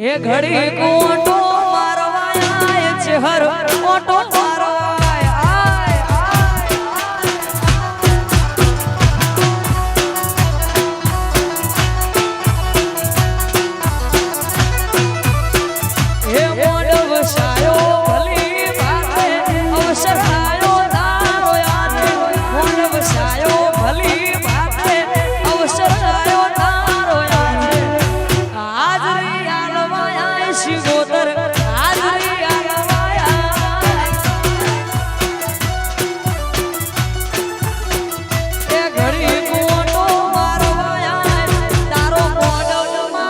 એ ઘડી કોટો મારવાય છે હર ઓટો મારવાય આય આય એ મોડવ સાયો ભલી ભાગે અવસર આયો તારો યાદ મોડવ સાયો ભલી ભાગે અવસર આયો તારો યાદ હાજરી આલવાય શિગોતર હાજરી આલવાય એ ઘડી કોટો મારવાય તારો મોડવ મારવાય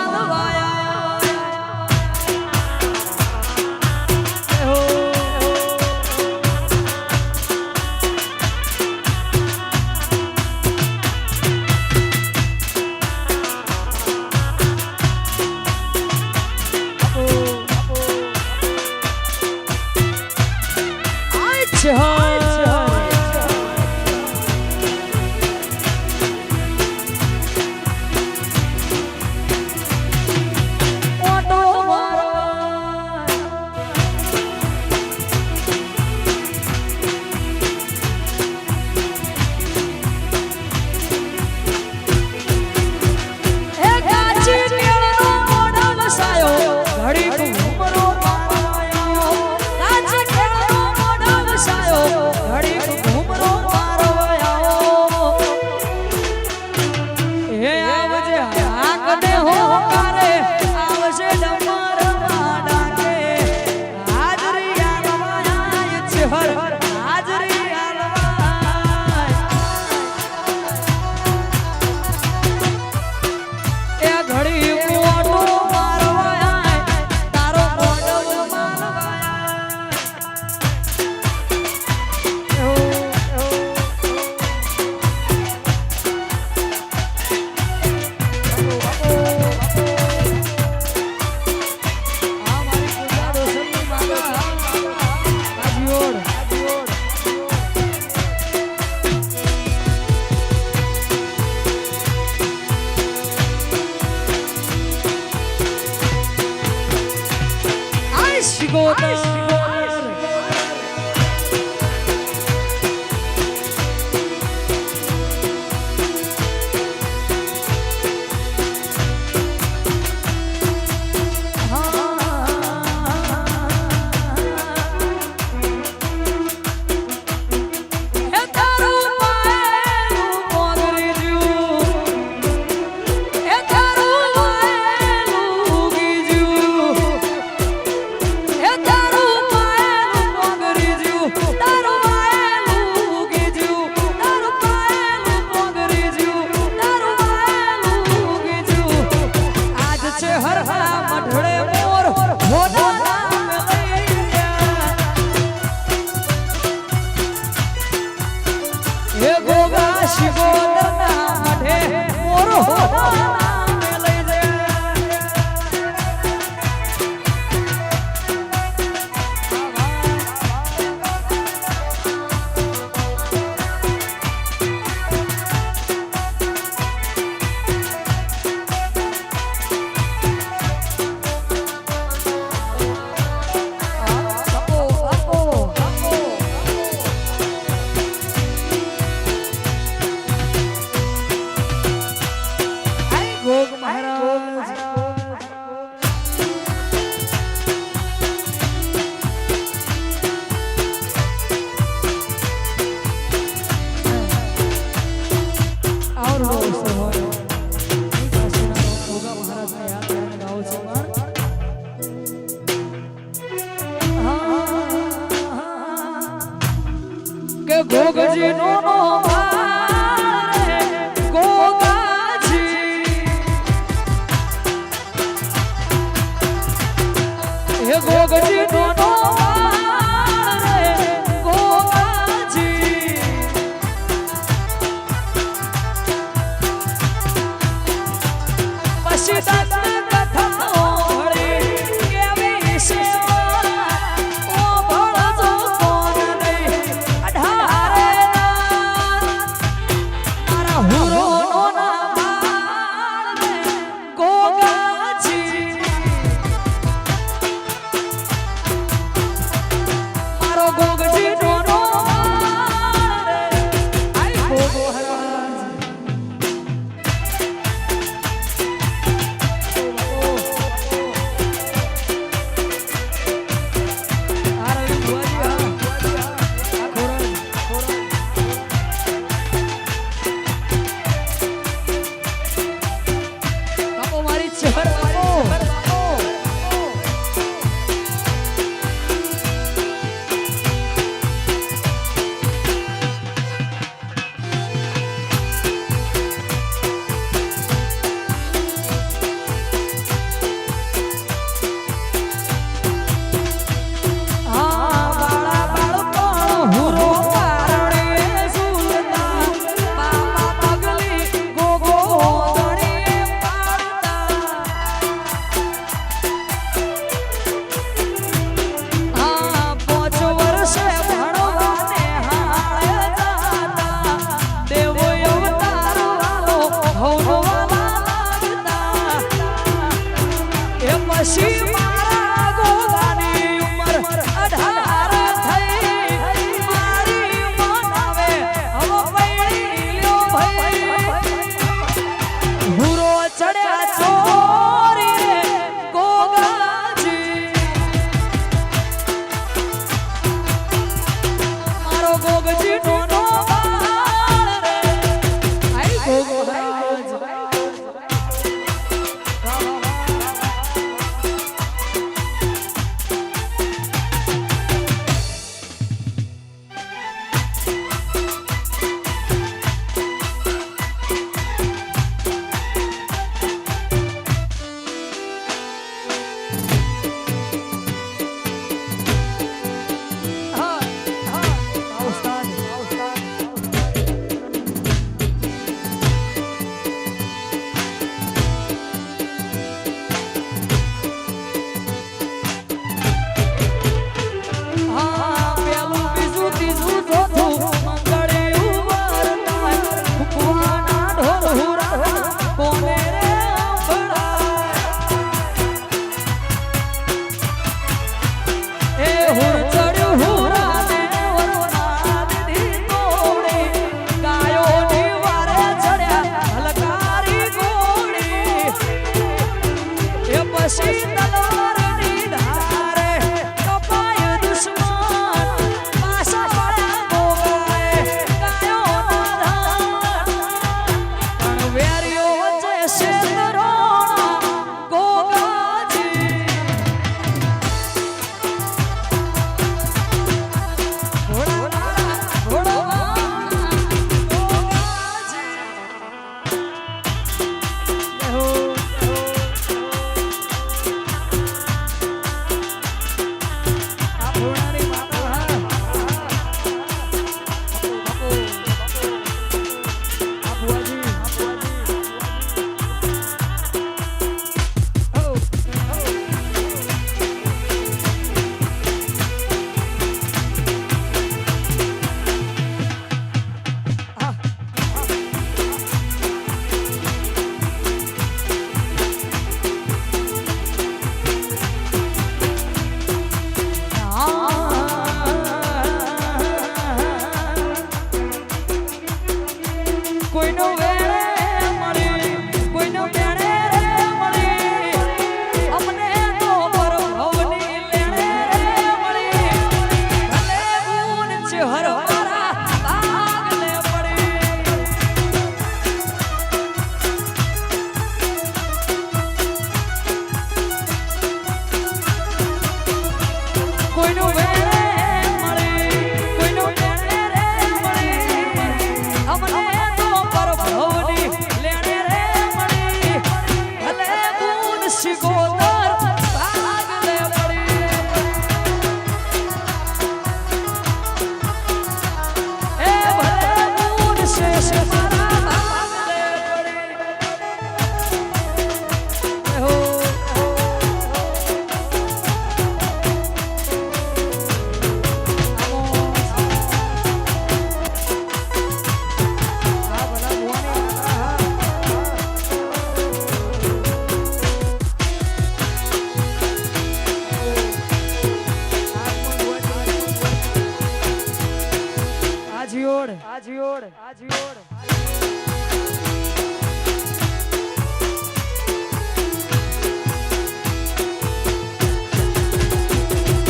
ગોગજી નો મારે ગોગાજી હે ગોગજી નો મારે ગોગાજી પછી દાદા કથાઓ હળી કેવી સેવા ઓ ભળજો કોણ નહીં અઢારે મારા હુરો નો ના ગોગાજી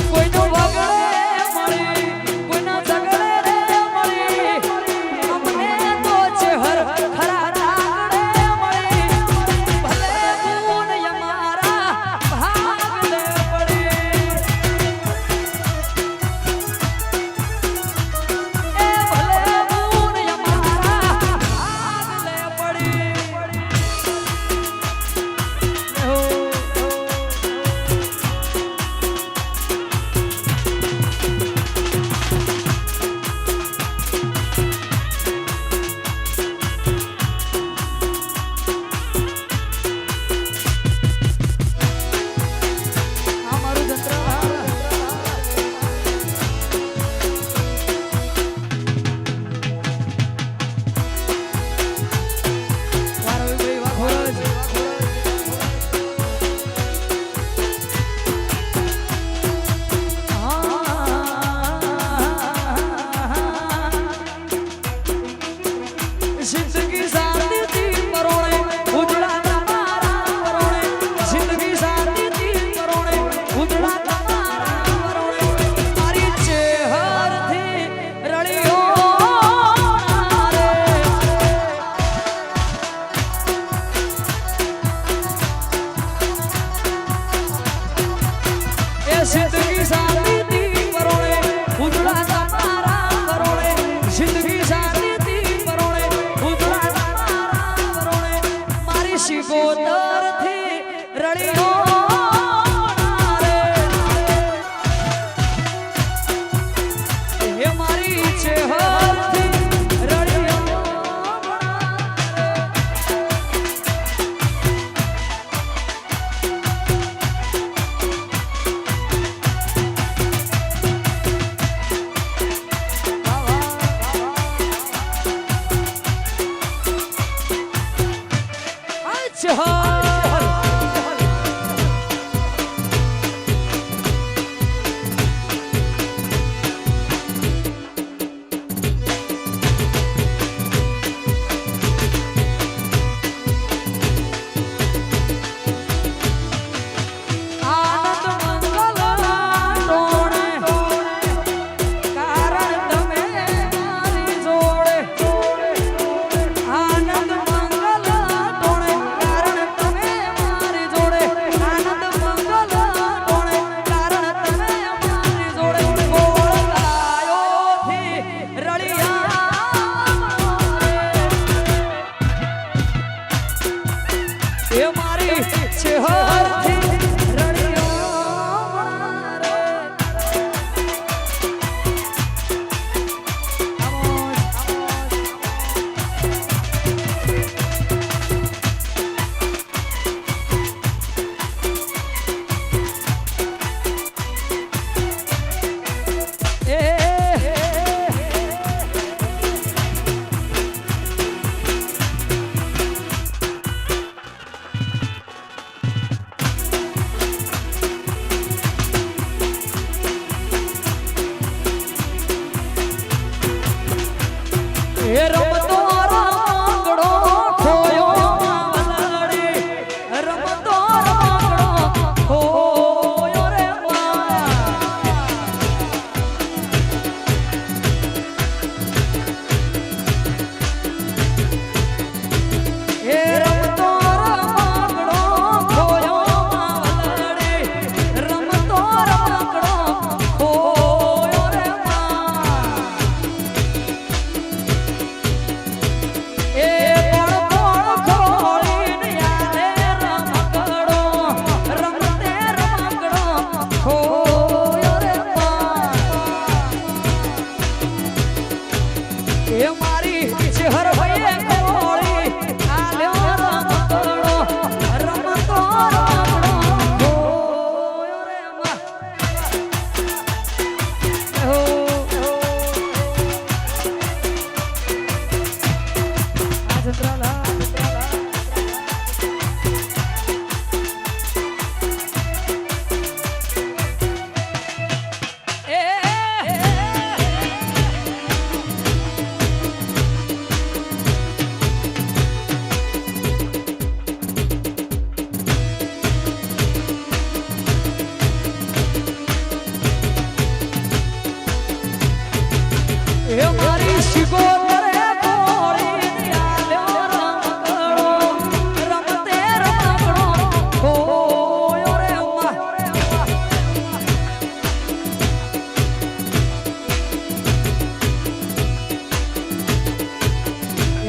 કોઈનો વગડે મળી કોઈના ઝગડે રે મળી અમને તો છે હર ખરા રાગડે મળી ભલે ગુણ અમારા ભાગ લે પડી એ ભલે ગુણ અમારા ભાગ લે પડી જિંદગી સાથી પરોણે ઉજળા તમારા પરોણે જિંદગી સાથી પરોણે ઉજળા તમારા પરોણે મારી શિકોતરથી રળિયો હે મારી ચહેરથી રળિયો રમતો રમકડો ખોયો વલડી રમતો રમકડો ખોયો રે એ રમતો રમકડો ખોયો વલડી રમતો રમકડો ખોયો રે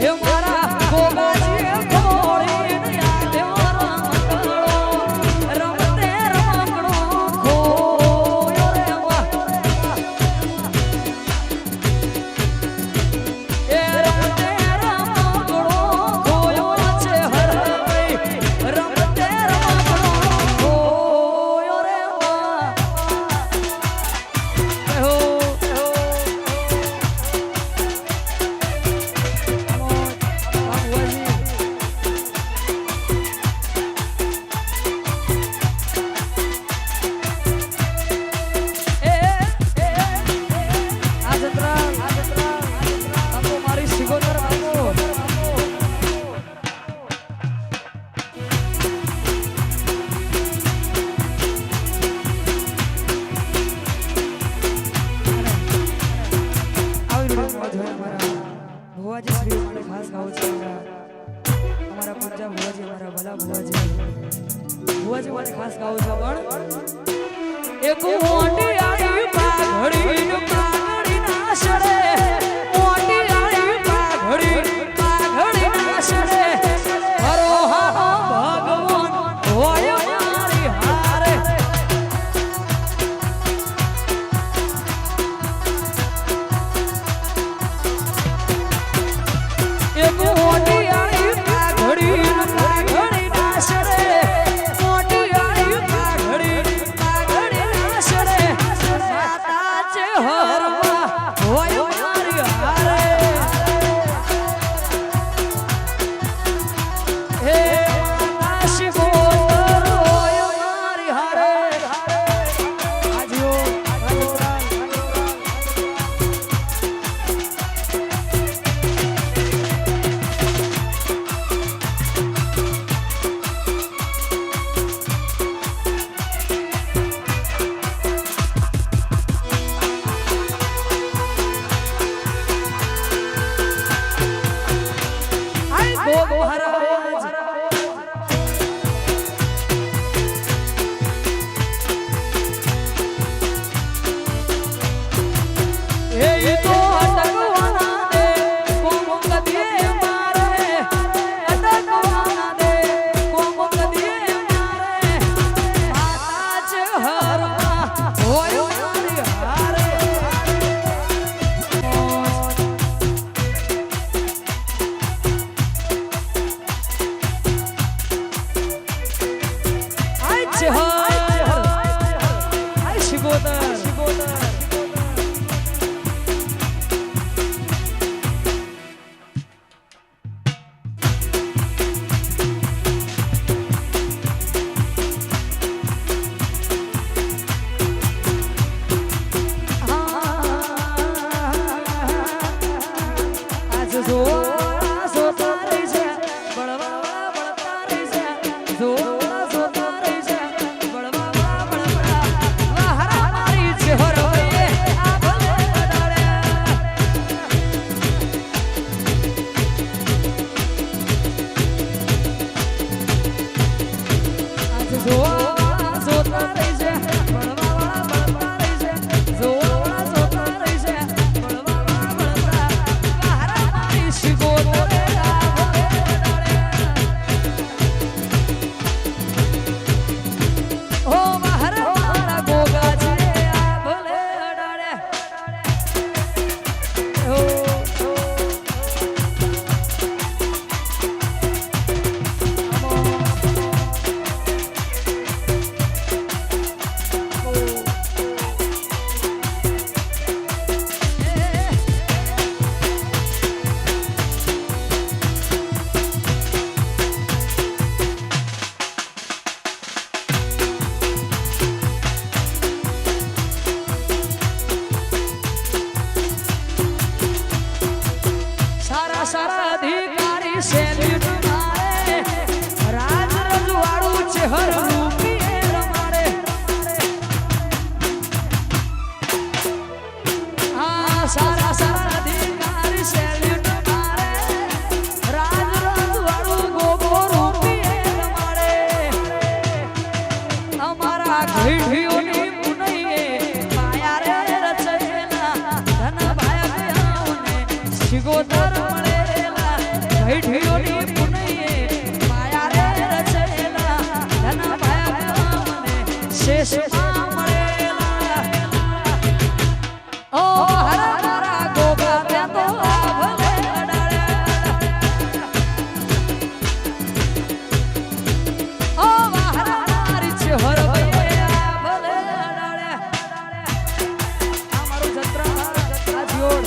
હે મારા ગોગાજી ખોળીને આવ્યો રમકડો રમતે રમકડો ખોયો રે વાહ એ રમતે રમકડો ખોયો છે હરભાઈ રમતે રમકડો ખોયો રે વાહ હો એક મોટી આડી પાઘડી પાઘડી ના સડે મોટી આડી પાઘડી ના સડે હરો હા ભગવાન હોય મારી હારે એક મોટી આડી પાઘડી ના સડે મોટી આડી પાઘડી ના સડે માતા છે હરવા હોય મારી હારે હે માતા શિકોતર હોય મારી હારે આજો શિગોતર મળેલા હૈઠીઓની પુનઈએ માયા રે રચેલા ધન ભાગ્ય મને શેષમાં મળેલા ઓ હર મારા ગોગા તે તો ભલે અડાડ્યા ઓ હર મારી ચહર ભૈયા ભલે અડાડ્યા અમારું જત્રા આ જોડ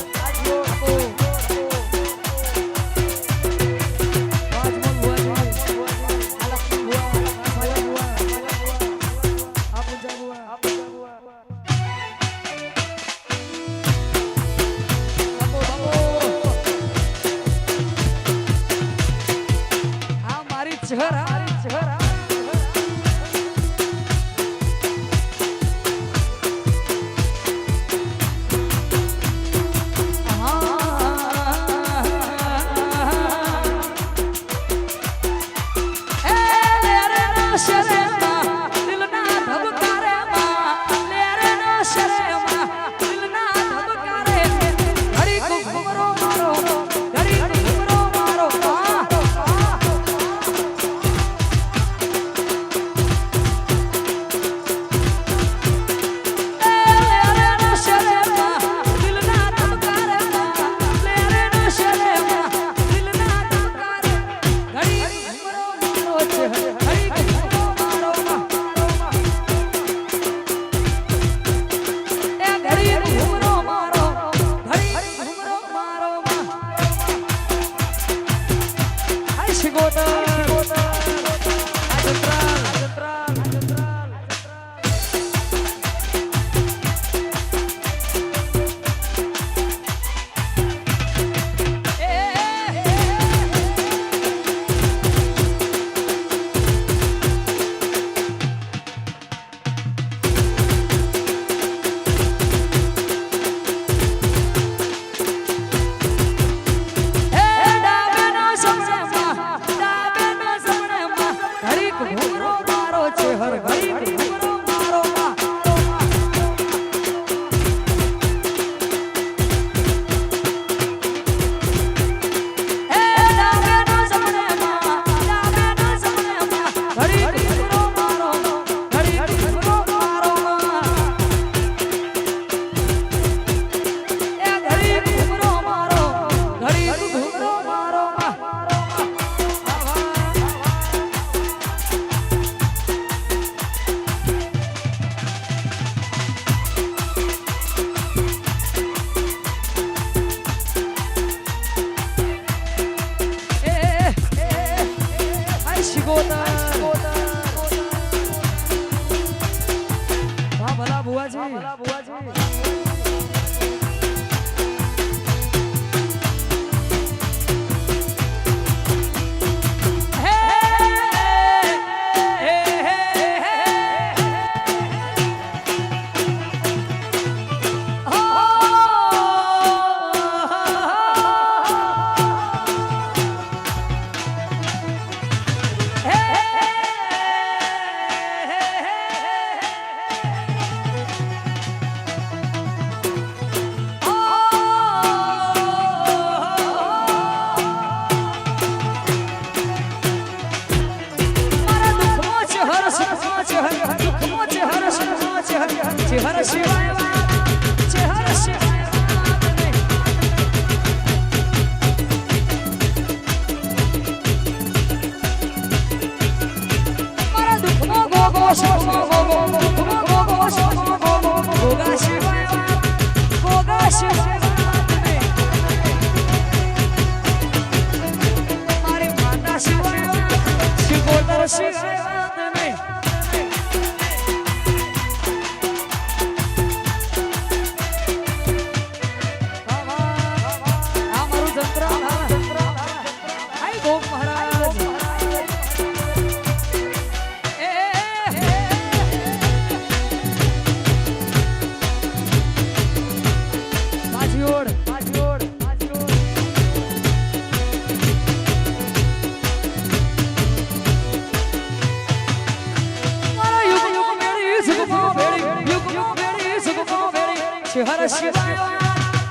હર શિવાય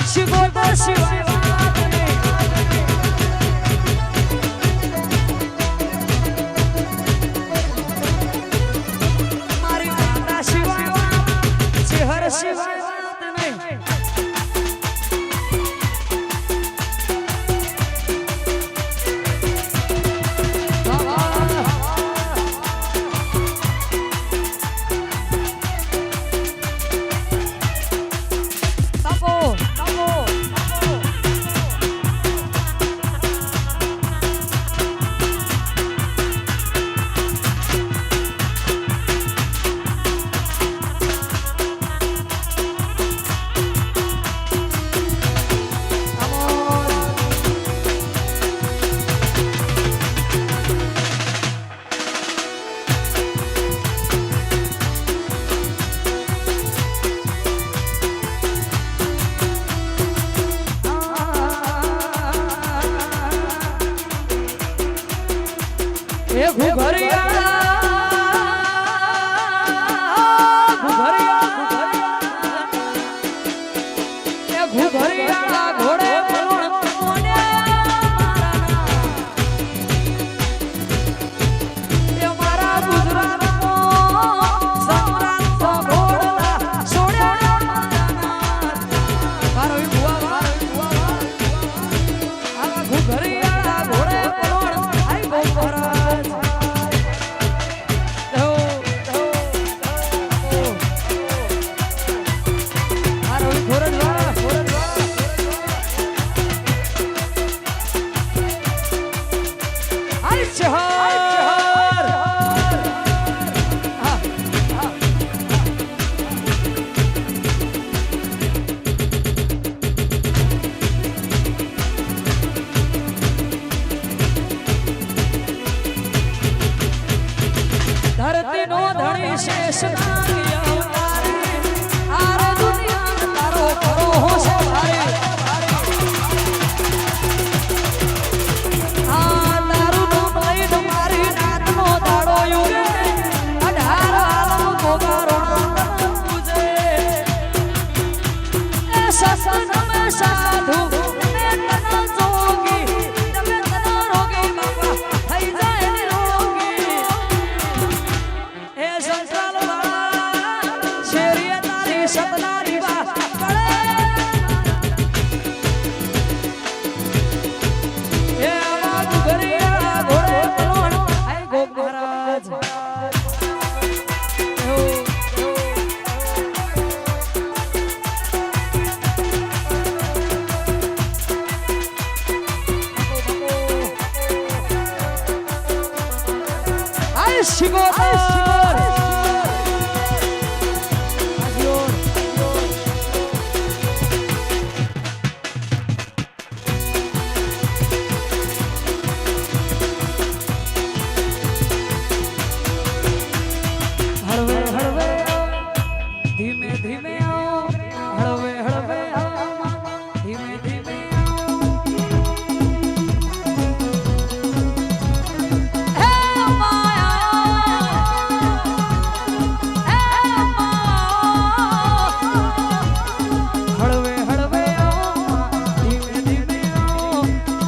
શિવોતર શિવાય એ ઘુઘરિયા ઘુઘરિયા ઘોડે મારા ગુજરાતનો સંગ્રામ ઘોડલા છોડ્યા મારો ભુવા આવા ઘુઘરિયા ઘોડે આઈ ગો મહારાજ ધરતી નો ધણી શેષ નાગિયો તારે આરે દુનિયા તારો કરો હોશે ભારે આ તારું નામ લઈને મારી નાતનો દાડો યુરે 18 આલમ ગોગારો પૂજે એ સસન મે સાધુ મે તન જોગી તમે તન રોગી બાપા થઈ જાય ને રોગી એ સંસાર વાળા શેરિયા તારી સતનારી બા પડે એ આવા ઘુઘરિયા ઘોડે કોણ આઈ ગો મહારાજ આઈ શિગોતર ધીમે ધીમે આવો હળવે હળવે આવો ધીમે ધીમે હળવે હળવે આવો ધીમે ધીમે આવો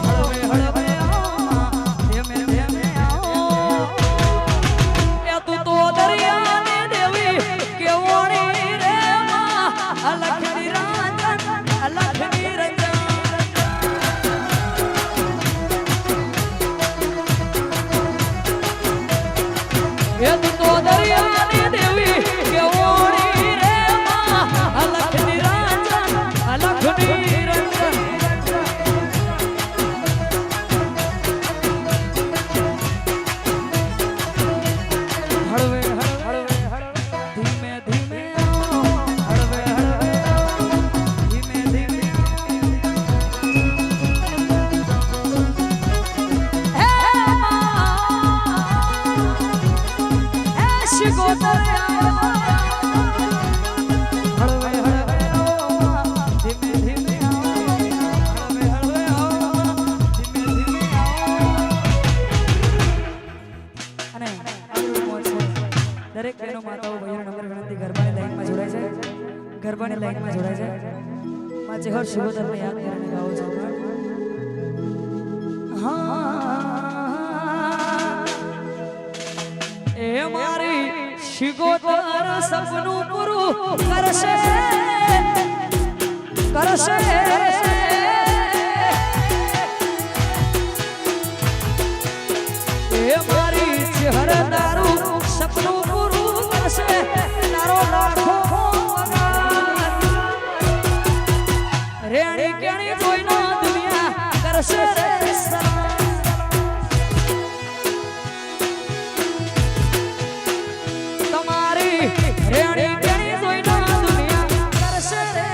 હળવે હળવે આવો ધીમે ધીમે આવો એ તું તો દરિયાને દેવી કેવોણી રે માં અલખની રંજન અલખની રંજન એ તું તો દરિયાને દેવી કેવોણી રે માં અલખની રંજન અલખની રંજન હળવે હળવે ધીમે ધીમે હળવે હળવે ધીમે ધીમે હે શિગોતર હળવે હળવે ધીમે ધીમે હળવે હળવે ધીમે ધીમે અને દરેક બહેનો માતાઓ ભાઈઓને નમ્ર વિનંતી ગરબાની લાઈનમાં જોડાય છે ગરબાની લાઈનમાં જોડાય છે માં ચેહર શિગોતરને યાદ કરીને ગાઓ છો એ મારી શિગોતર સપનું પૂરું કરશે કરશે એ મારી ચેહર તારું સપનું પૂરું કરશે તારો લાખો રેણી કેણી જોઈનો દુનિયા કરશે રે તમારી રેણી કેણી જોઈનો દુનિયા કરશે રે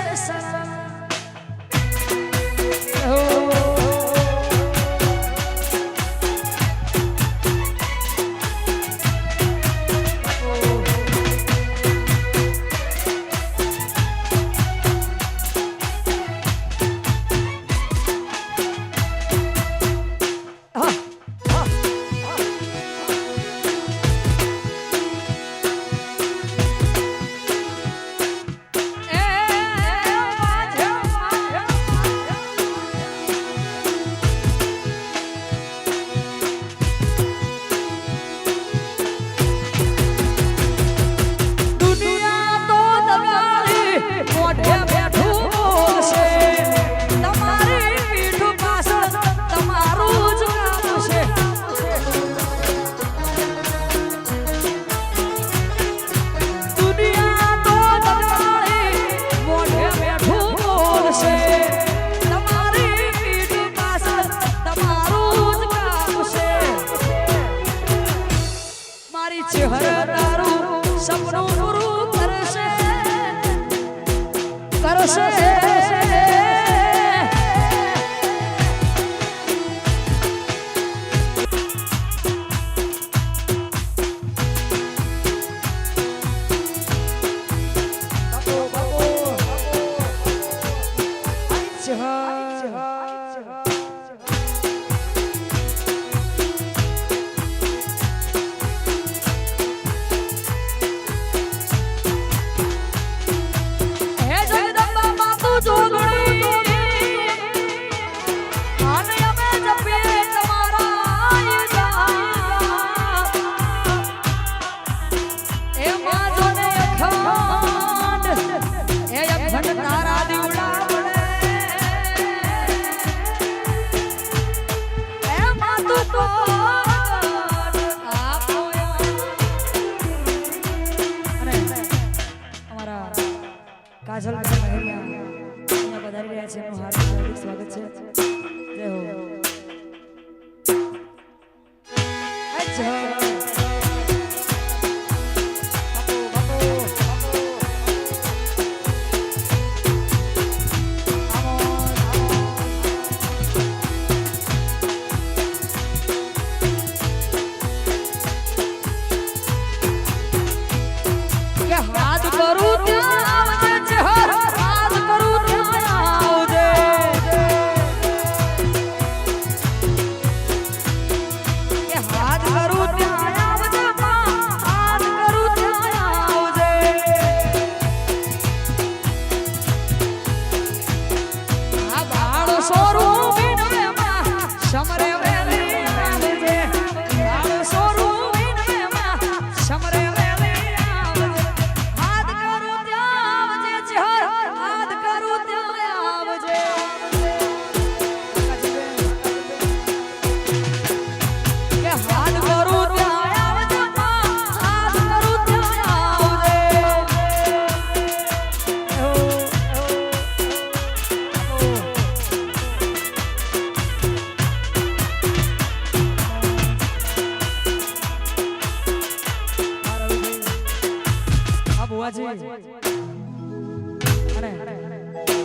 અને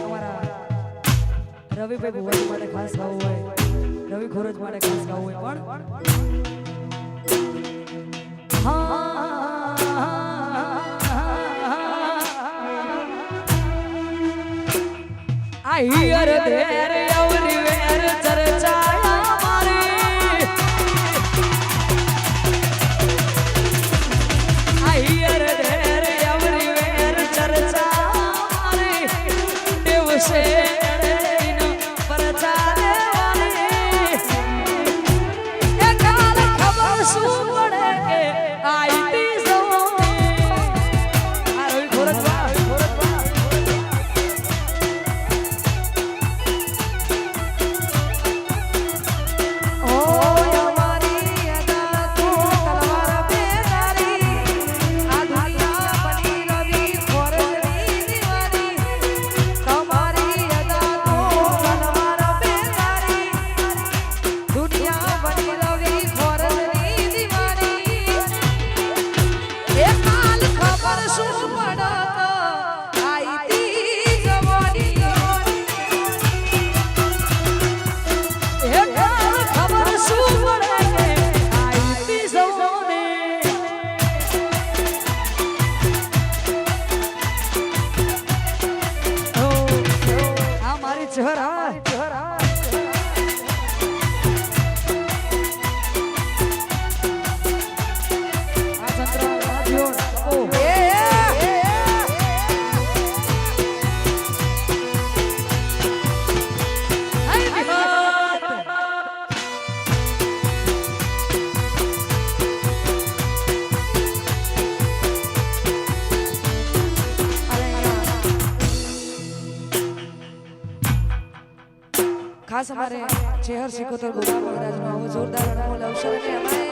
અમારા રવિભાઈ ભુવાજી માટે ખાસ ગાવું હોય, રવિ ખોરજ માટે ખાસ ગાવું હોય પણ આ હિયર ધેર અવની વેર ચર્ચા મારી આ હિયર ધેર અવની વેર ચર્ચા મારી દિવસે ખાસ અમારે ચેહર સિકોતર ગોગા મહારાજનો આવો જોરદાર અનમોલ અવસર છે. અમારે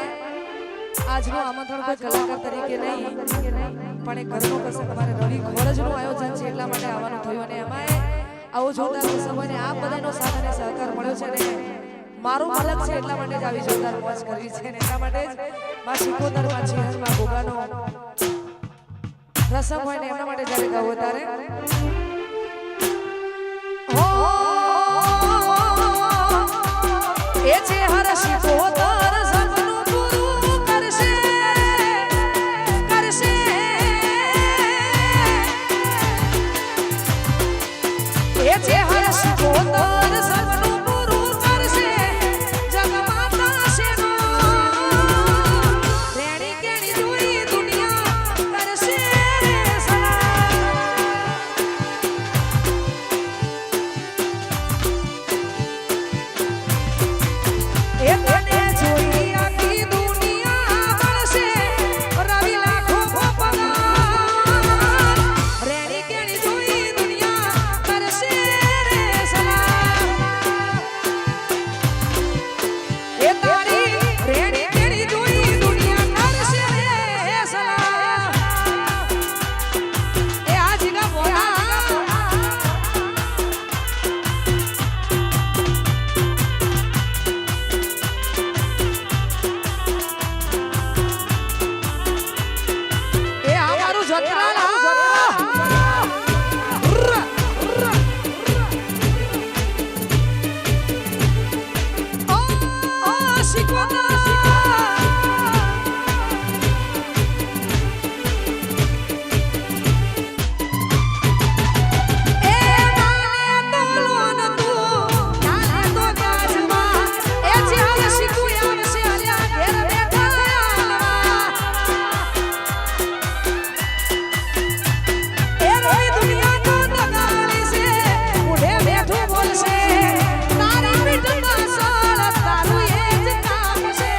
આજનો આમંત્રણ કોઈ કલાકાર તરીકે નહીં પણ એક ઘરનો પ્રસંગ અમારે રવિ ખોરજનું આયોજન છે એટલા માટે આવવાનું થયું અને અમારે આવો જોરદાર પ્રસંગ હોય ને આ બધાનો સાથ અને સહકાર મળ્યો છે ને મારું મલક છે એટલા માટે જ આવી જોરદાર મોજ કરવી છે ને એટલા માટે જ માં સિકોતર માં ચેહર માં ગોગાનો પ્રસંગ હોય ને એમના માટે જ્યારે ગાવું ત્યારે એ ચેહર સિકોતર સપનું પૂરું કરશે કરશે એ ચેહર સિકોતર સપનું પૂરું કરશે જગમાતા શેનો રેણી કેણી જોઈ દુનિયા કરશે તારી પીઠમાં સોળસ તારું એ જ કામ છે.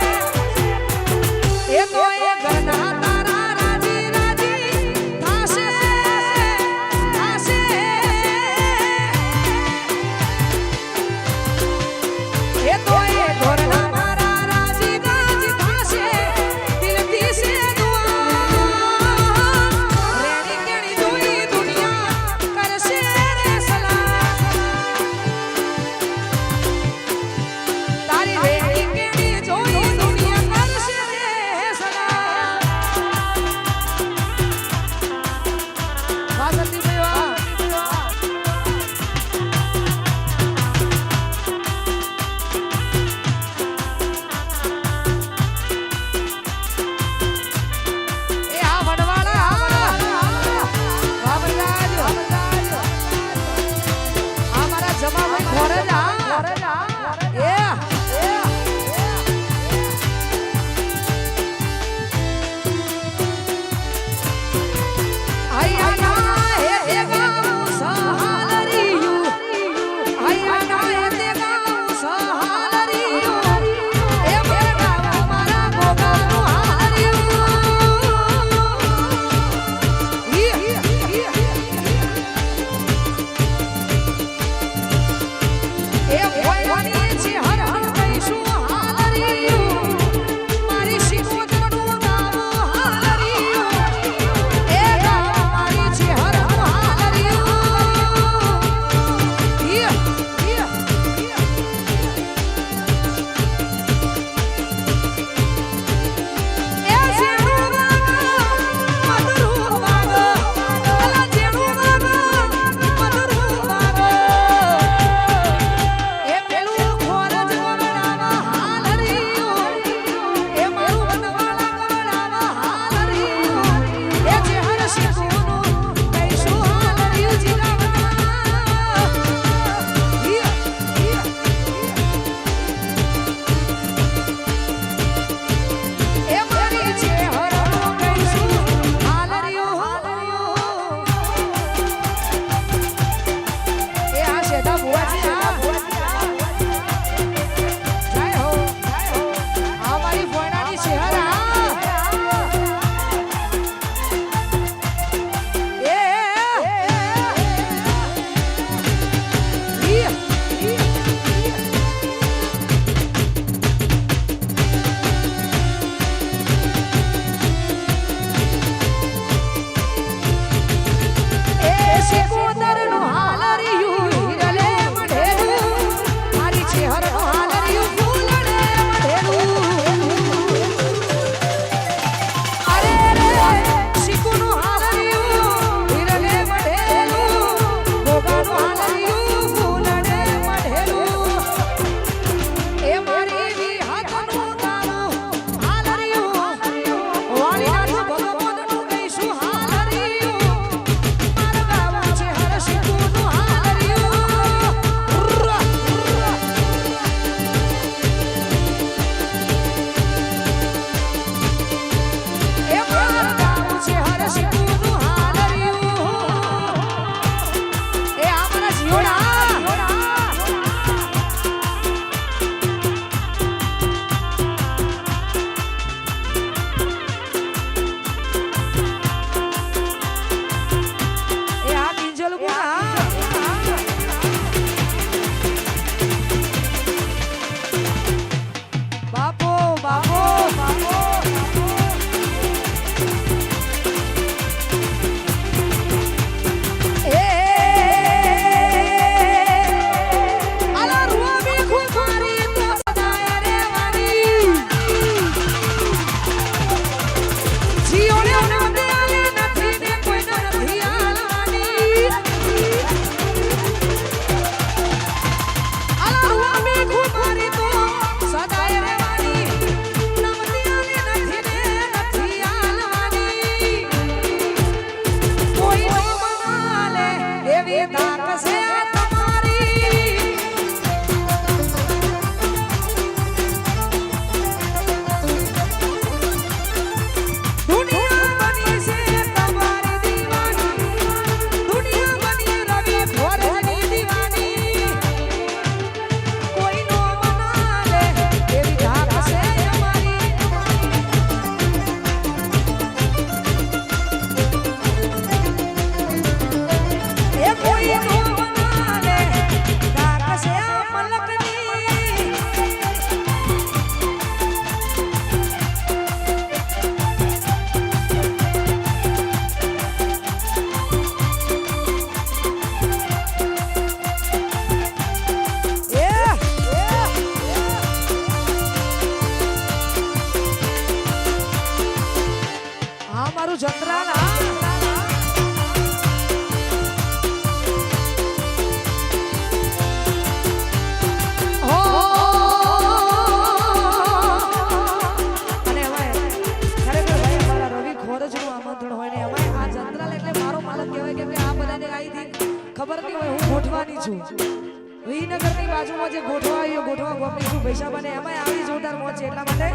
આવી જોરદાર મોજ છે એટલા માટે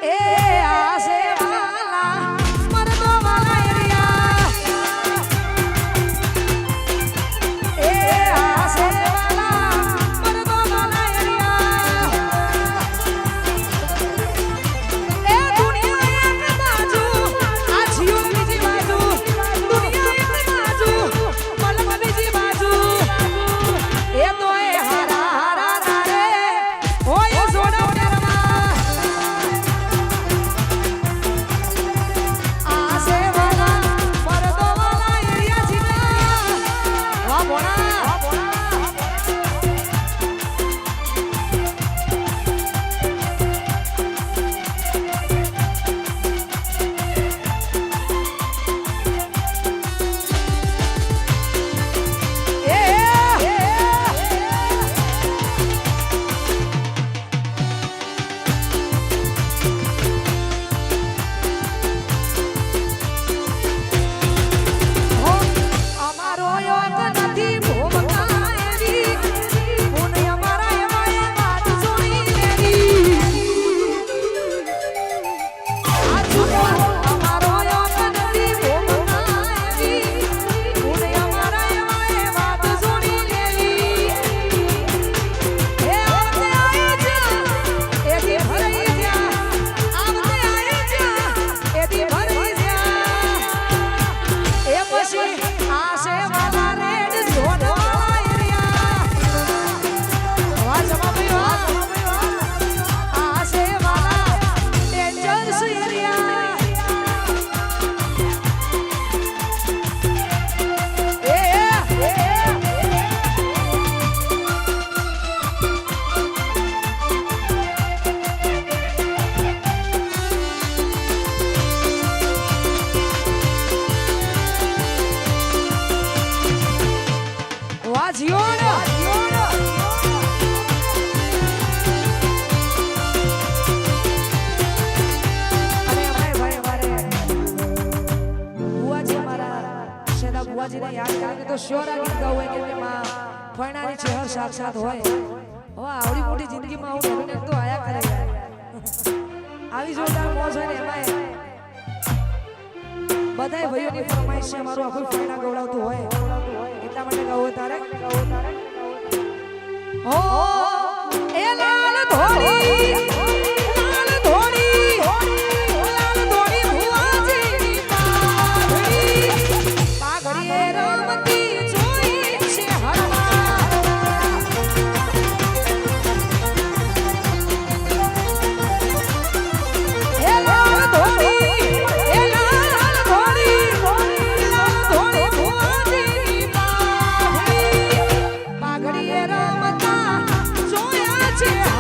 એ આસે વાલા મરદો વાલા એરિયા એ આસે વાલા મરદો વાલા એરિયા એ દુનિયા એક બાજુ આ જીવ બીજી બાજુ દુનિયા એક બાજુ મલમ બીજી બાજુ એ તો એ હારા હારા રે ઓય જોડો બુવાજીને યાદ કરીને તો શ્યોર આ ગીત ગાવું હોય કે માં ફણાની ચહેર સાક્ષાત હોય હવે આવડી મોટી જિંદગીમાં હું ઘરને તો આયા કરે આવી જોરદાર મોજ હોય ને એમાં બધાય ભાઈઓની ફરમાઈશ છે મારું આખું ફણા ગવડાવતું હોય એટલા માટે ગાવું તારે હો એ લાલ ધોળી Yeah.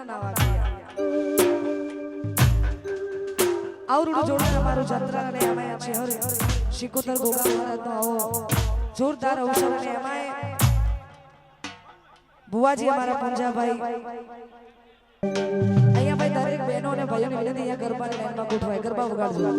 ના વાગ્યા આવરું જોડે અમારું જાત્રા અને અમાય છે હર શિકોતર ગોગા મહારાજનો આવો જોરદાર અવસર અને અમાય બુવાજી અમારા પંજાભાઈ અહીંયા ભાઈ દરેક બહેનો અને ભાઈઓને વિનંતી અહીંયા ગરબાની લાઈનમાં ગોઠવાય ગરબા વગાડજો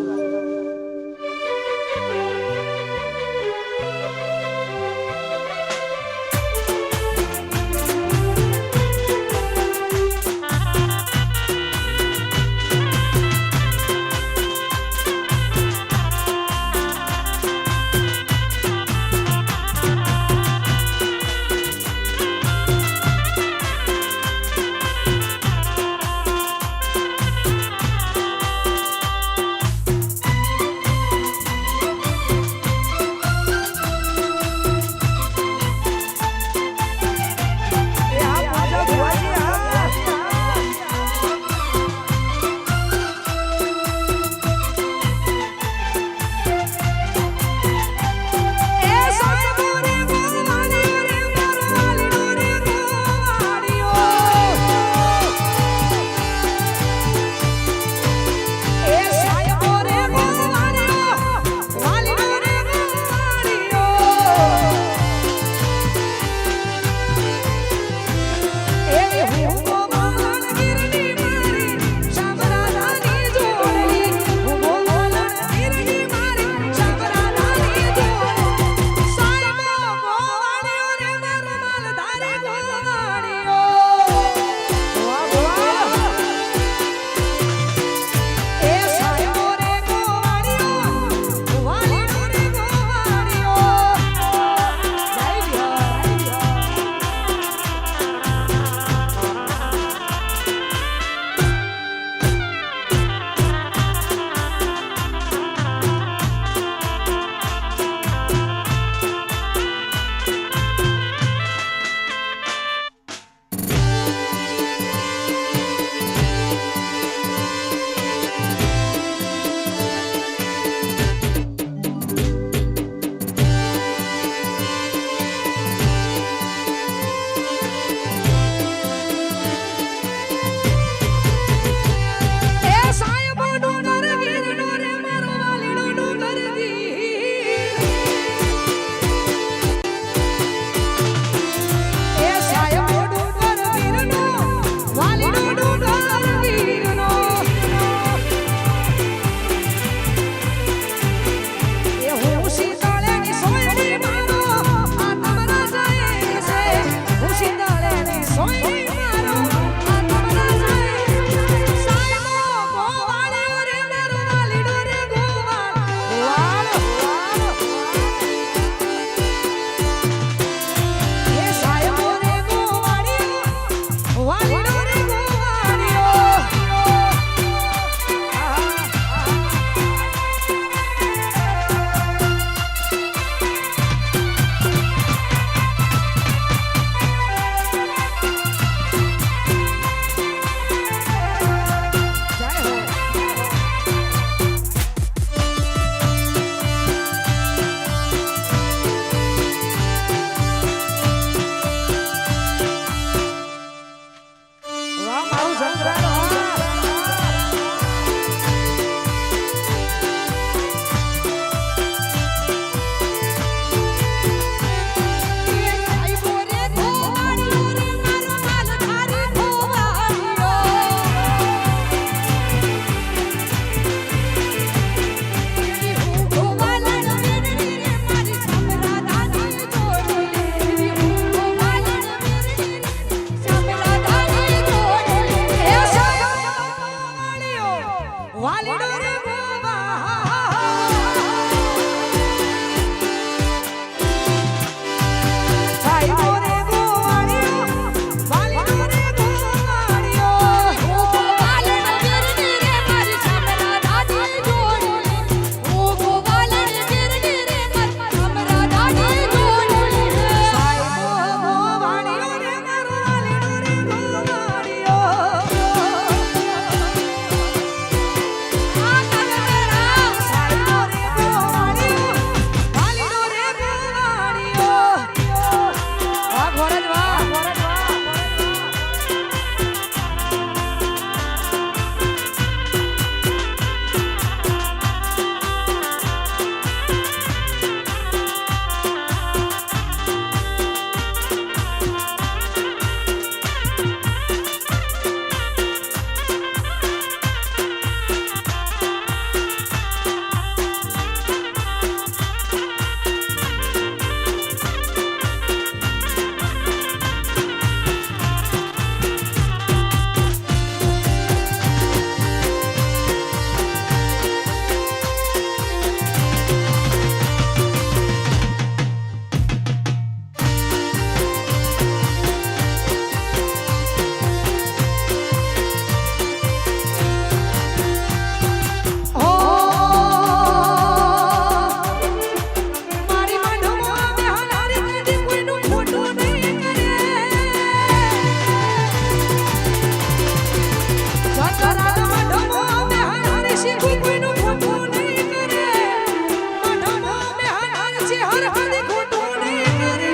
હર હરી ખોટું નહીં કરે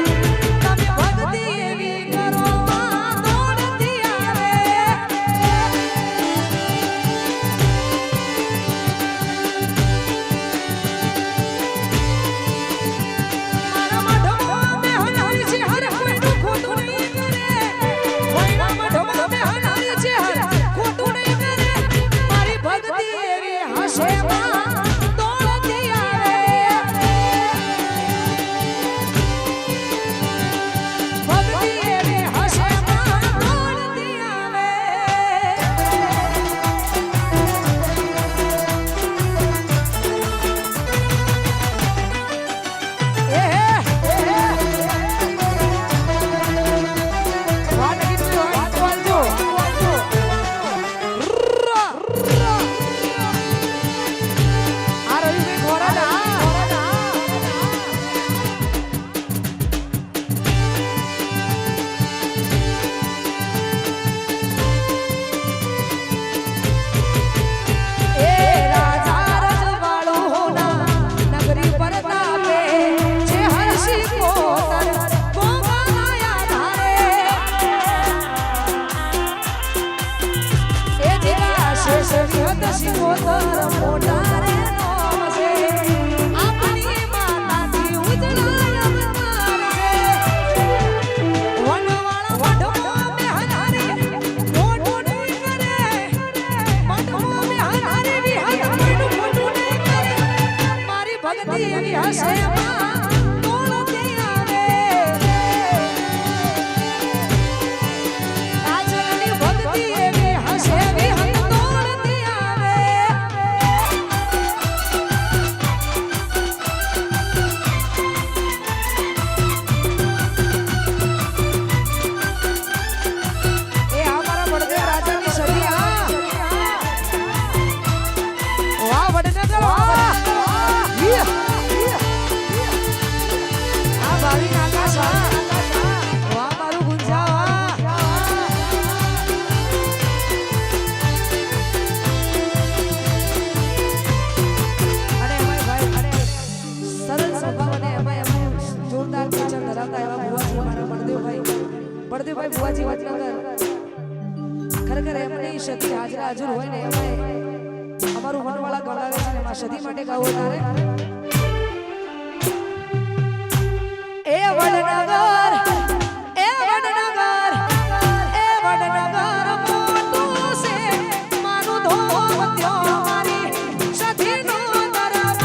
તમે ભક્તિ એવી કરો માં દોડતી આવે મારા મઢમાં બેહનારી છે હર કોઈનું ખોટું નહીં કરે કોઈના મઢમાં બેહનારી છે હર ખોટું નહીં કરે મારી ભક્તિ એવી હશે માં દોડતી આવે ભક્તિ એવી હશે માં દોડતી આવે બળદેવભાઈ બુવાજી વડનગર ખરેખર એમને સતી હાજર હોય ને એમને અમારું મનવાળા ગવડાવે છે એમાં સતી માટે ગાવો તારે એ વડનગર મોટું છે મારું ધોમ ત્યો મારી સતીનો દરબાર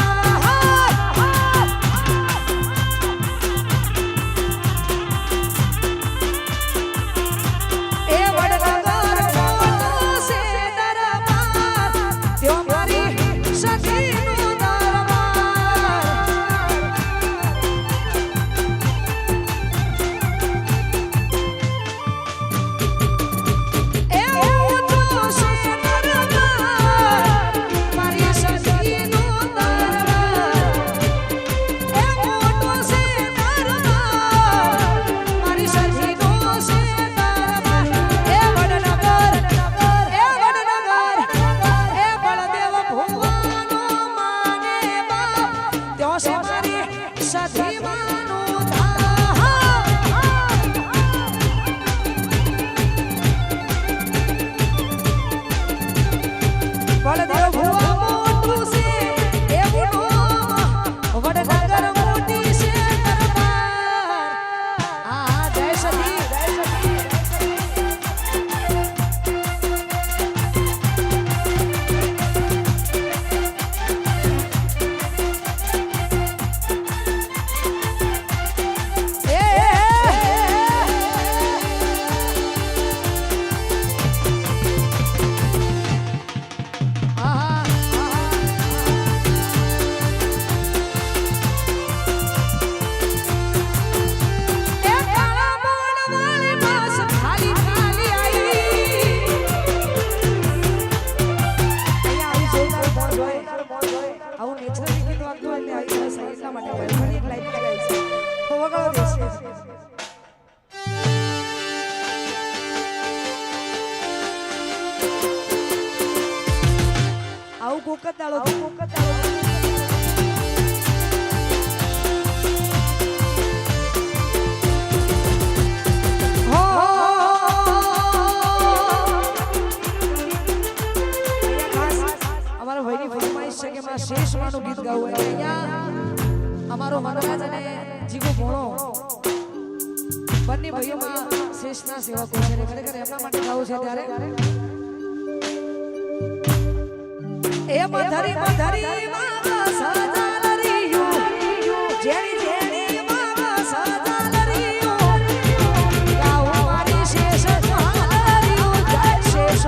અમારો વનરાજ અને જીગો ભોણો બંને ભાઈઓમાં શેષના સેવકો છે ને ખરેખર એમના માટે ગાવું છે ત્યારે એ મધરી મધરી માં સજાલ રીયું જેણી જેણી માં સજાલ રીયું ગાવું મારી શેષ હાલરીયું જય શેષ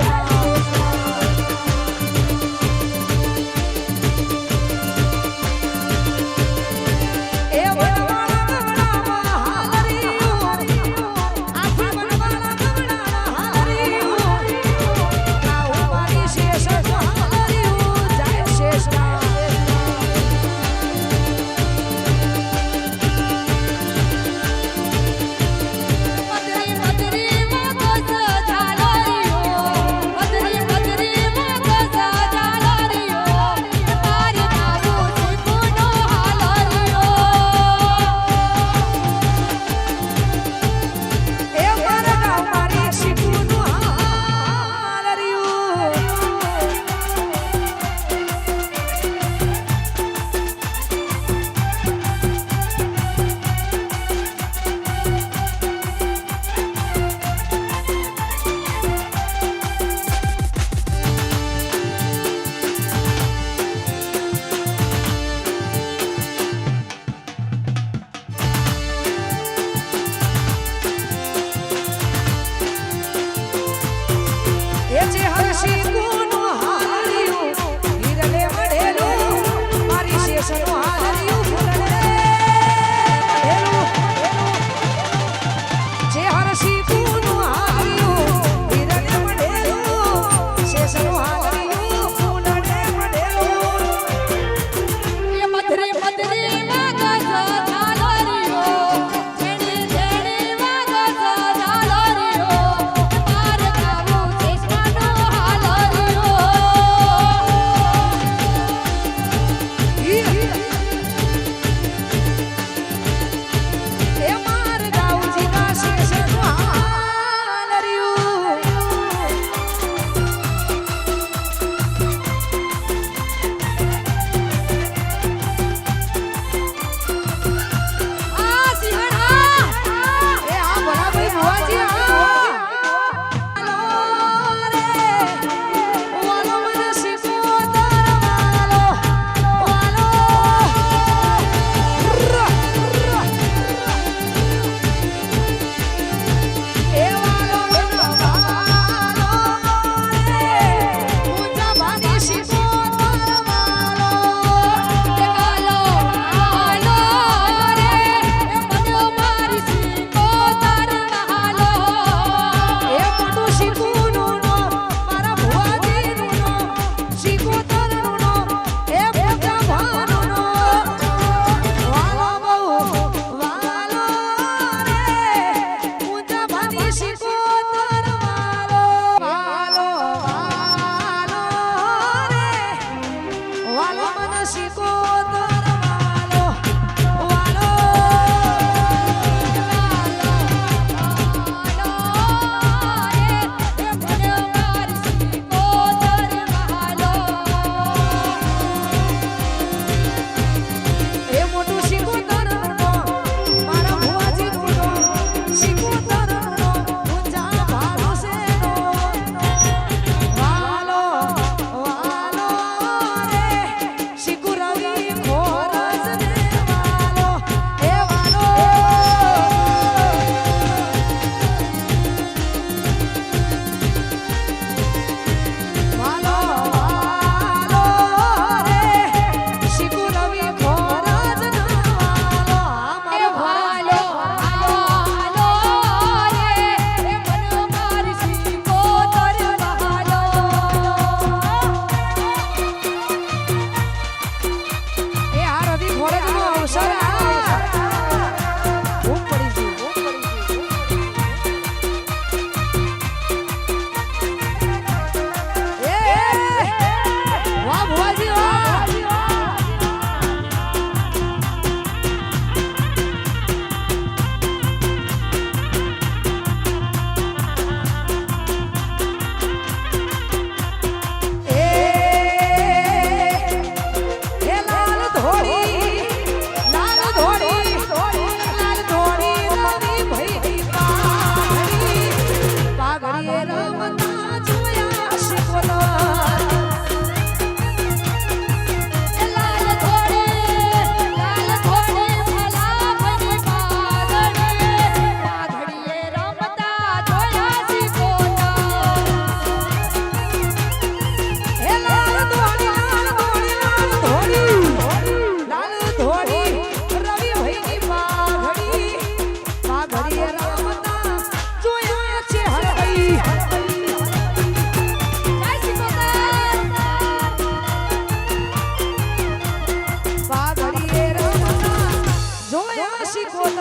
શિકોતર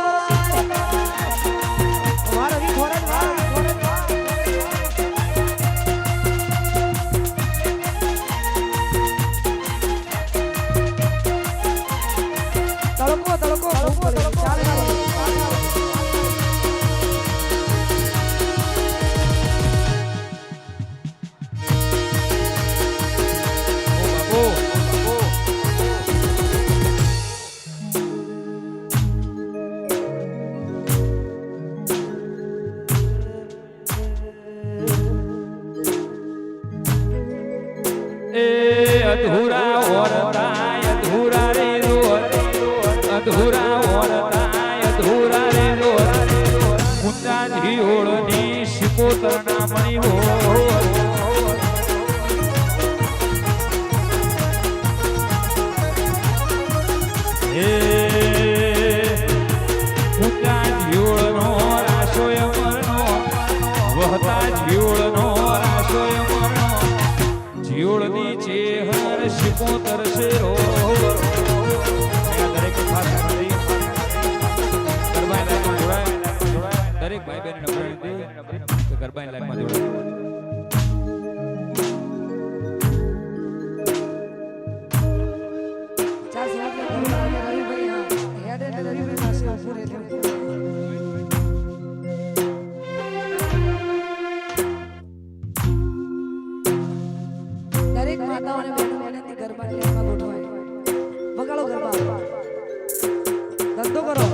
મારો વી ખોરજ વાહ તળકો ચાલે અધૂરા ઓરતા અધૂરા રે અધૂરા ઓરતા અધૂરા રે મુંડા જીઓળની શિકોતર ના મણી હો હે મુંડા જીઓળનો રાશો અમરનો વહતા જીઓળનો રાશો અમરનો જીઓળની ચેહર શિકોતર શેરો દરેક દરેક ભાઈ બહેન ગરબાની લાઈનમાં જોડાય દરેક માતાઓને બહેનોને ગરબાની લાઈનમાં ગોઠવાય વગાડો ગરબા ધંધો કરો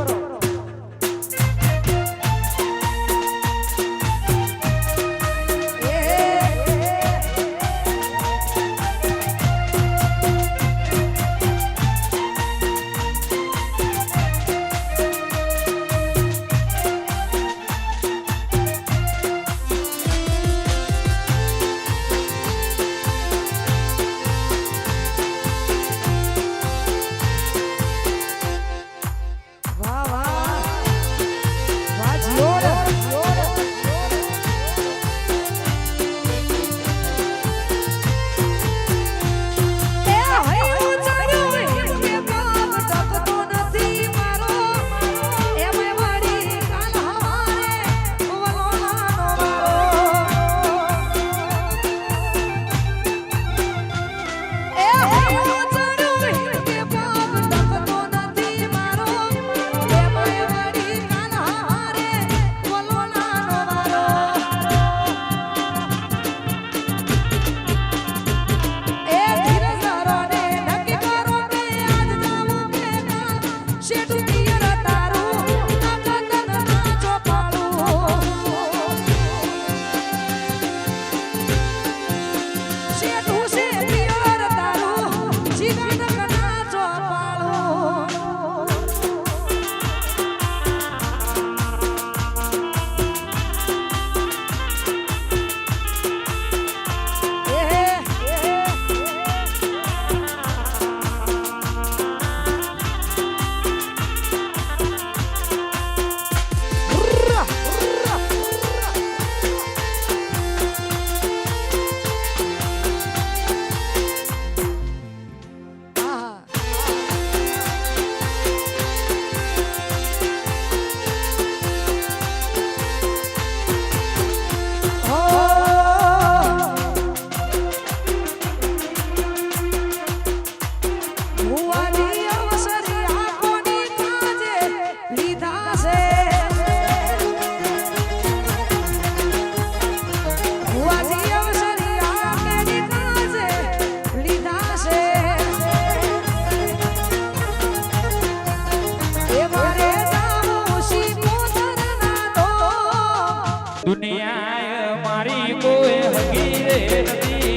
દુનિયા મારી કોઈ હકી રે નથી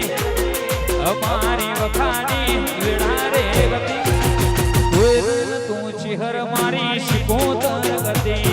અમારી વખાણી વેળા રે ગતિ તું ચિહર મારી શિકોતર ગતિ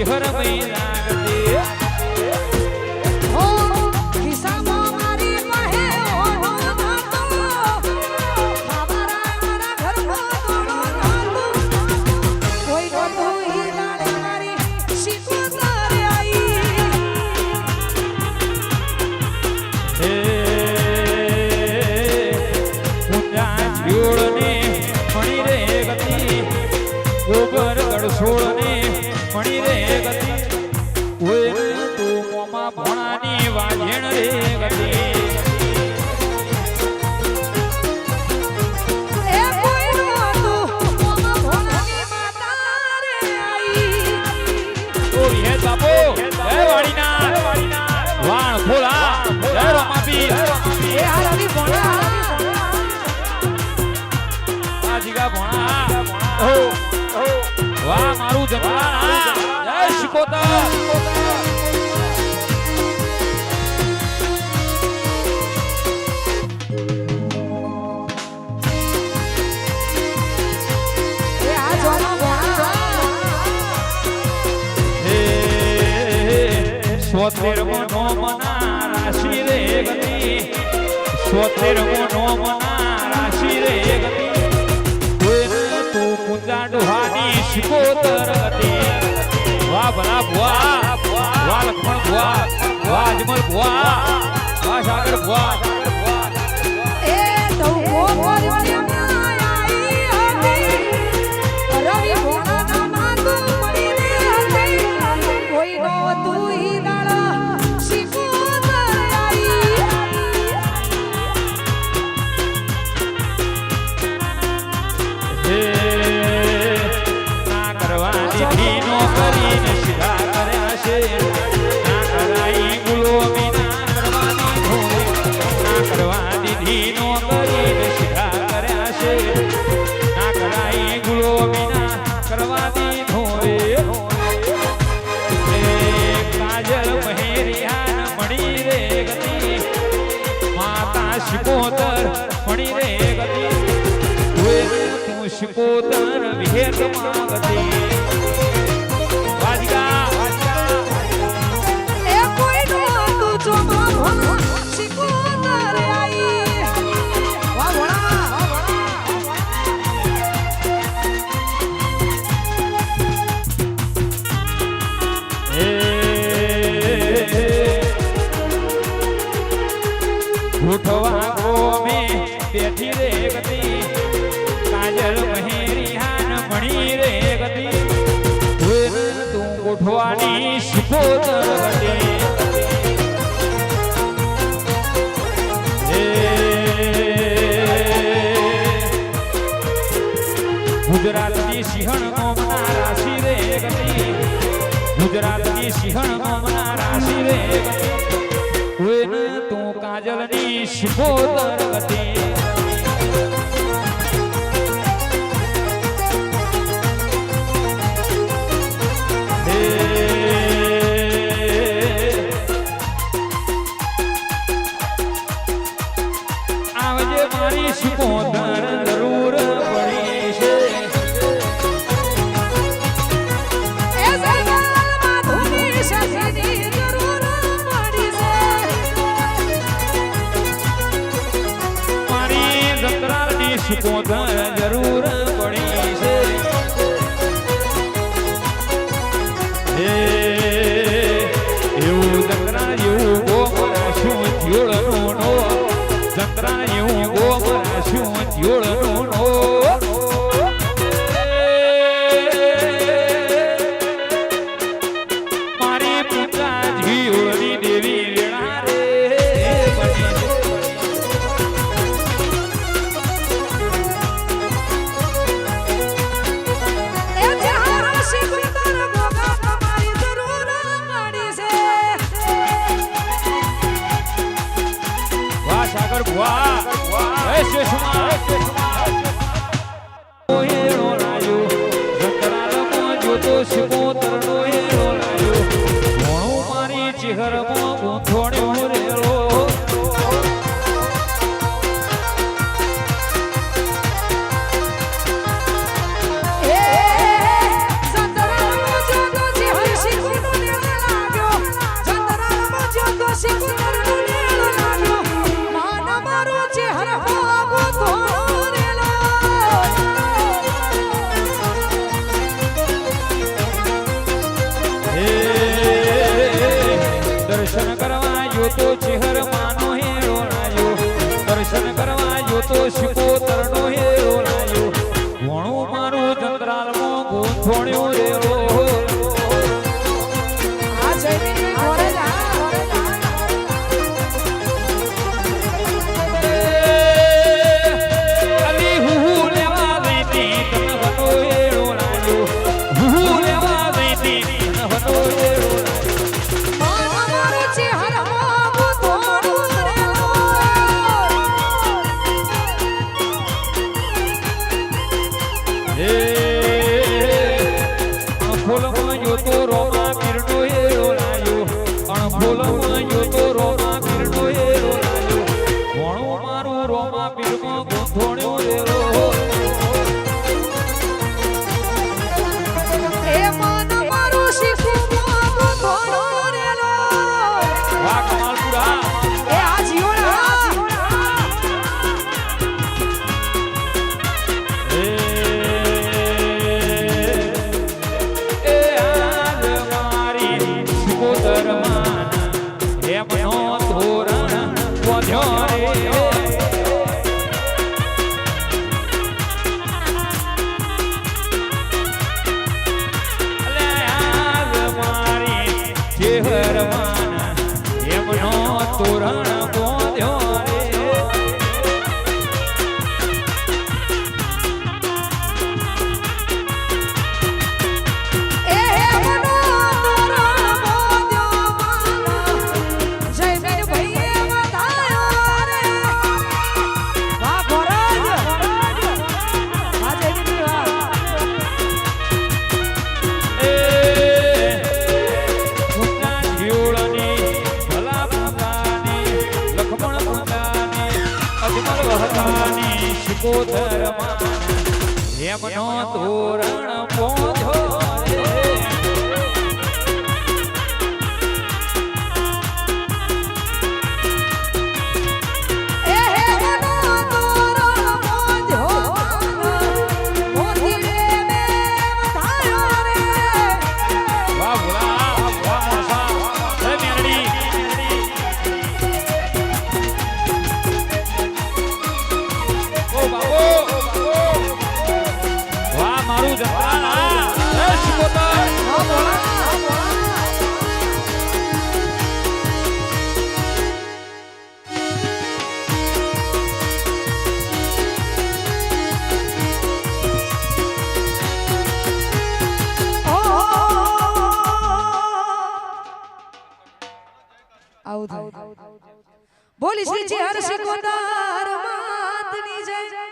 ચિહર મહિના હો ખિસ્સામાં મારી પાસે ઓનો નાતો બાબરા મારા ઘરમાં ઓનો નાતો કોઈ નતું ઈ દાડે મારી શિકોતર આઈ જોડને મણી રે ગતિ ગોબર ગડસોળને મણી રે ગતિ ઓય તું મોમાં ભણાની વાજણ રે ગતિ એ કોઈ નતું મોમાં ભોળાની માતા રે આઈ ઓ હે બાપો જય વાડીના વાણ ફોલા જય રમાપી એ આ રવિ ભોળા જીગા ભણા વાહ મારું જમણા જય શિકોતર એ આ જોનો ભોળા હે સોતેર મનો મના રાશિ રે ગતિ સોતેર મનો મના રાશિ રે ગતિ તું કુંજા ડોહાની શિકોતર ગતિ વાહ ભલા ભુવા વાહ લક્ષ્મણ ભુવા વાહ અજમલ ભુવા વાહ સાગર ભુવા એ તો ભોળાની આઈ હતી રવિ ભોળાના માતું મળી રે હતી કોઈ નતું ઈ દાડા શિકોતર આઈ હે ના કરવાની ધીનો કરીને સીધા કર્યા છે ના કરાઈ ગુલામી ના કરવાની ધોઈ ના કરવાની ધીનો કરીને સીધા કર્યા છે ના કરાઈ ગુલામી ના કરવાની ધોઈ કાજલ મહેરિયાન મણી રે ગતિ માતા શિકોતર મણી રે ગતિ તું શિકોતર વિહેત માંગતી વાજગા એ કોઈ નતું જોમાં ભોળા શિકોતર આઈ વાહ ભોળા હે ઉઠવા ગોમે બેઠી રે ગતિ કાજલ મહેરિયાન મણી રે ગતિ તું ગોઠવાની શિકોતર ગતિ ગુજરાતની સિંહણ મોમના રાશિ રે ગતિ ગુજરાતની સિંહણ મોમના રાશિ રે ગતિ તું કાજલની શિકોતર ગતિ આવજે મારી શિકોતર જરૂર પડી છે એ સરદાર માધુની સખીની જરૂર પડી છે મારી જંત્રાની શિકોતર જરૂર પડી છે એવું જંત્રા જેવું ગોમરા શું જીવડનું નો જંત્રા જેવું ગોમરા શું જીવડનું નો મારી પૂજા જીવડની દેવી વેળા રે બની એ જહારા શિકોતર ભોગા તમારી જરૂર પડી છે વાહ સાગર ભુવા જય શેષમાં હેરો લાયો જંતરાલમો જોતો શિકોતરનો હેરો લાયો ઘણું મારી ચિહરમાં ગૂંથોણ્યો રેલો એ સંતરાનો જોતો જે હર્ષિત જોતો ચહેર માનો હેરો લાયો દર્શન કરવા જોતો શિકોતરનો હેરો લાયો ભણું મારું જંત્રાલમાં ગોંથોણ્યો રેલો આ જઈને ઘરે જા અલી હું લેવા ગઈ તન હનો હેરો લાયો હું લેવા ગઈ તન હનો હેરો ફૂલમાં જોતો રોમા પીરનો હેરો લાયો ફૂલમાં જોતો રોમા પીરનો હેરો લાયો ભણું મારું રોમા પીરમાં ગોંથોણ્યો હેરો એ મન મારું શીખું થોડો રેલો વાહ કમાલપુરા એ આ જીવડા તોરણ બોધ્યો એ મનો તોરણ બોધ્યો માના જયવીર ભઈએ વધાયો રે વાહ ભરત આ જયવીર વાહ શિકોતરમાં એમનો તોરણ બોધ્યો એ મનો તોરણ બોધ્યો મોતી રે મે વધાયો રે વાહ ભોલા વાહ મોસા હે મેરડી વાહ મારું જંત્રાલ હે શિકોતર બોલી શ્રીજી હર શિકોતર માતની જય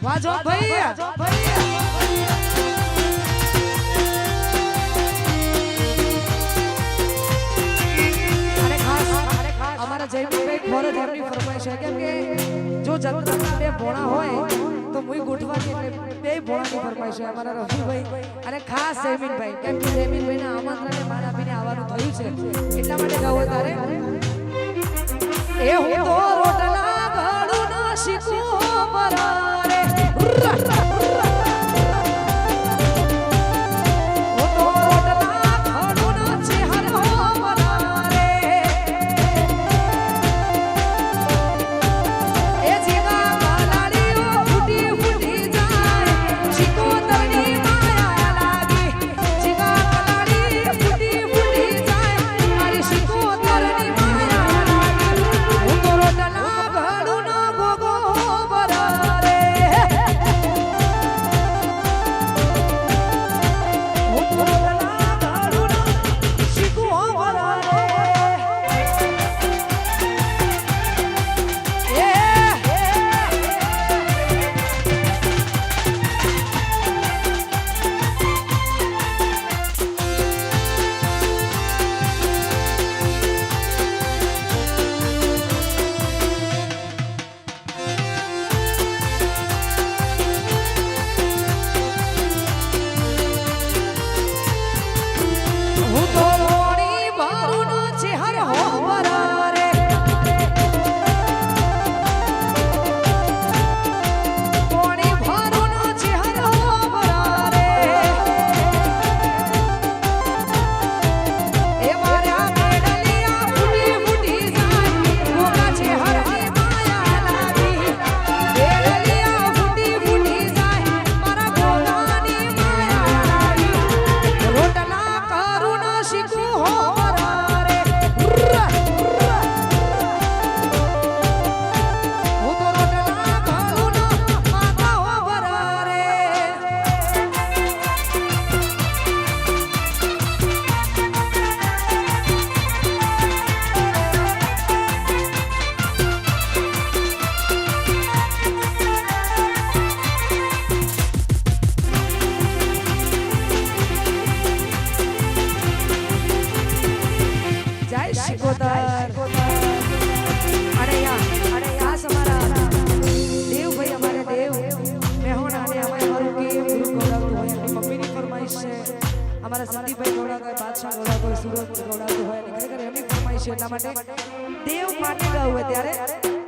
વાજો અમારા જયભાઈ ખોરજ એમની ફરમાઈશ છે કેમ કે જો જંત્રના બે ભોણા હોય તો મુઈ ગોઠવાની એટલે બે ભોળાની ફરમાઈશ છે અમારા રફીભાઈ અને ખાસ જયમીનભાઈ કેમ કે જયમીનભાઈના આમંત્રણે માન આપીને આવવાનું થયું છે એટલા માટે ગાવો તારે એ હું તો રોટલા ઘડું ના શીખું બરારે અમારા સંદીપભાઈ ગોળાગર બાદશાહ ગોળાગર સુરત ગોળાગર હોય અને ખરેખર એમની ફરમાઈશ છે એટલા માટે દેવ માટે ગાવું હોય ત્યારે